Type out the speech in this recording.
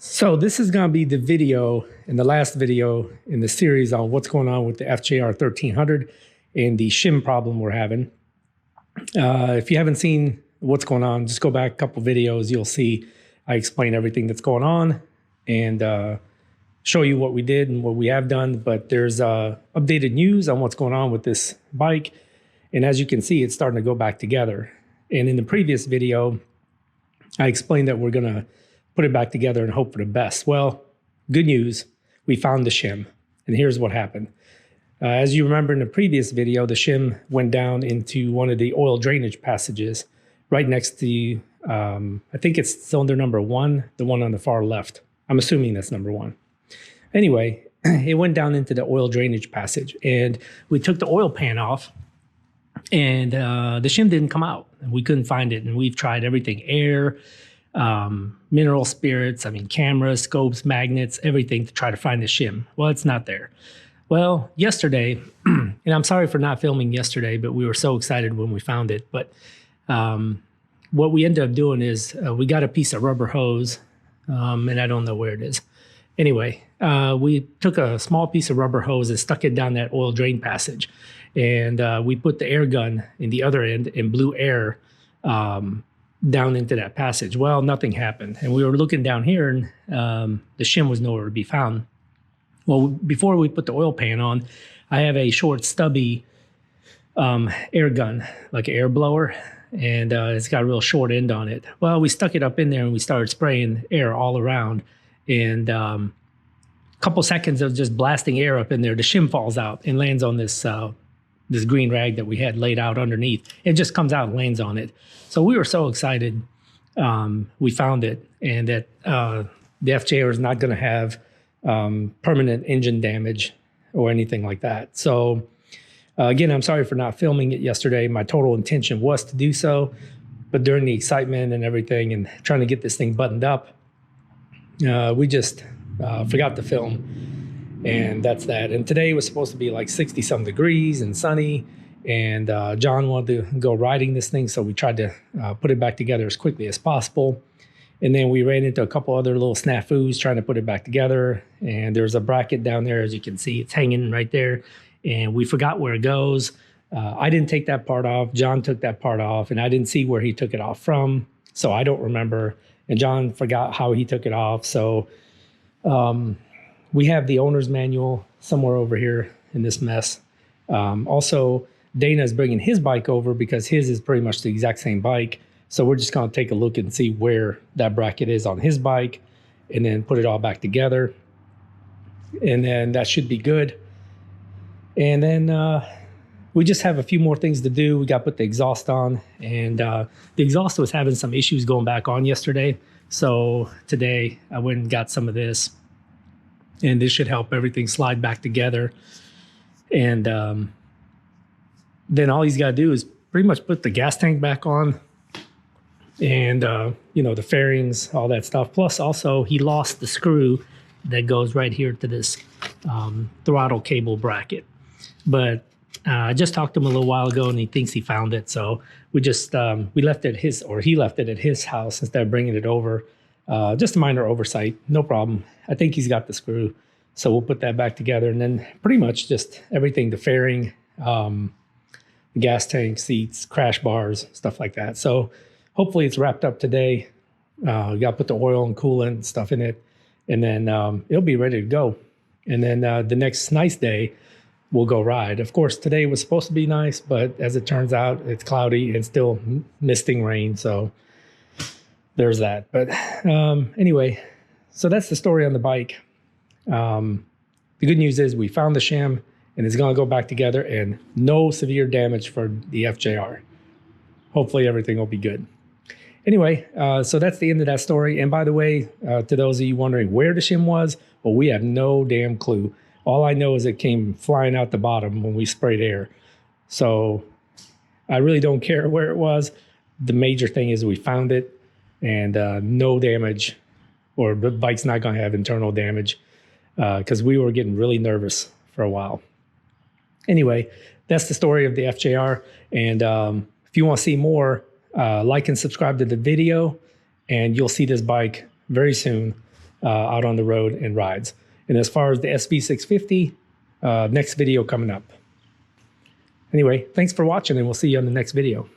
So this is going to be the video in the last video in the series on what's going on with the FJR1300 and the shim problem we're having. If you haven't seen what's going on, just go back a couple videos. You'll see I explain everything that's going on and show you what we did and what we have done. But there's updated news on what's going on with this bike. And as you can see, it's starting to go back together. And in the previous video, I explained that we're going to put it back together and hope for the best. Well, good news, we found the shim. And here's what happened. As you remember in the previous video, the shim went down into one of the oil drainage passages right next to, I think it's cylinder number 1, the one on the far left. I'm assuming that's number 1. Anyway, it went down into the oil drainage passage and we took the oil pan off and the shim didn't come out. We couldn't find it. And we've tried everything, air, mineral spirits, cameras, scopes, magnets, everything to try to find the shim. Well, it's not there. Well, yesterday, and I'm sorry for not filming yesterday, but we were so excited when we found it. But what we ended up doing is we got a piece of rubber hose, and I don't know where it is. Anyway, we took a small piece of rubber hose and stuck it down that oil drain passage. And we put the air gun in the other end and blew air down into that passage. Well, nothing happened. And we were looking down here and the shim was nowhere to be found. Well, before we put the oil pan on, I have a short stubby air gun, like an air blower, and it's got a real short end on it. Well, we stuck it up in there and we started spraying air all around. And a couple seconds of just blasting air up in there, the shim falls out and lands on this this green rag that we had laid out underneath. It just comes out and lands on it. So we were so excited we found it, and that the FJR is not going to have permanent engine damage or anything like that. So again, I'm sorry for not filming it yesterday. My total intention was to do so, but during the excitement and everything and trying to get this thing buttoned up, we just forgot to film. And that's that. And today was supposed to be like 60-some degrees and sunny. And John wanted to go riding this thing, so we tried to put it back together as quickly as possible. And then we ran into a couple other little snafus trying to put it back together. And there's a bracket down there, as you can see, it's hanging right there. And we forgot where it goes. I didn't take that part off. John took that part off, and I didn't see where he took it off from. So I don't remember. And John forgot how he took it off. So we have the owner's manual somewhere over here in this mess. Also, Dana is bringing his bike over because his is pretty much the exact same bike. So we're just going to take a look and see where that bracket is on his bike and then put it all back together. And then that should be good. And then we just have a few more things to do. We got to put the exhaust on, and the exhaust was having some issues going back on yesterday. So today I went and got some of this. And this should help everything slide back together. And then all he's got to do is pretty much put the gas tank back on. And, the fairings, all that stuff. Plus, also, he lost the screw that goes right here to this throttle cable bracket. But I just talked to him a little while ago, and he thinks he found it. So we just, we left it at his, or he left it at his house instead of bringing it over. Just a minor oversight, no problem. I think he's got the screw. So we'll put that back together, and then pretty much just everything, the fairing, the gas tank, seats, crash bars, stuff like that. So hopefully it's wrapped up today. We got to put the oil and coolant and stuff in it, and then it'll be ready to go. And then the next nice day, we'll go ride. Of course, today was supposed to be nice, but as it turns out, it's cloudy and still misting rain. So there's that. But anyway, so that's the story on the bike. The good news is we found the shim, and it's going to go back together, and no severe damage for the FJR. Hopefully everything will be good. Anyway, so that's the end of that story. And by the way, to those of you wondering where the shim was, well, we have no damn clue. All I know is it came flying out the bottom when we sprayed air. So I really don't care where it was. The major thing is we found it, and no damage, or the bike's not going to have internal damage, because we were getting really nervous for a while. Anyway, that's the story of the FJR. And if you want to see more, like and subscribe to the video, and you'll see this bike very soon. out on the road and rides. And as far as the SV650, next video coming up. Anyway, thanks for watching, and we'll see you on the next video.